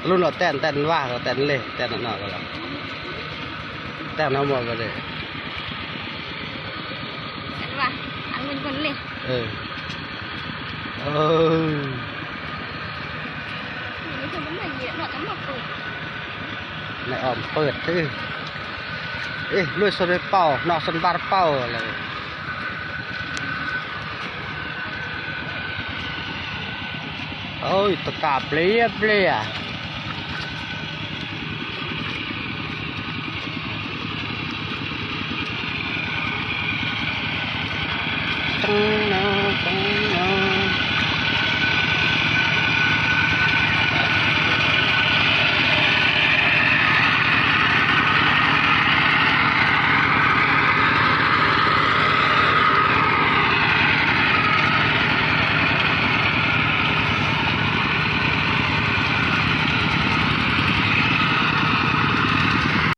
รุ่นเราแต่นว่าเราแต่นเลยแต่นนอกเราแต่น้ำมันก็เลย Anh và anh mình còn lên เออ นี่คือมันเหมือนเยอะหน่อยต้องมาเปิด ในอ้อมเปิดตื้อเอ๊ะลุยสดเป่านอกสนบาร์เป่าอะไรโอ้ยตะกาเปลี่ยตึ้ง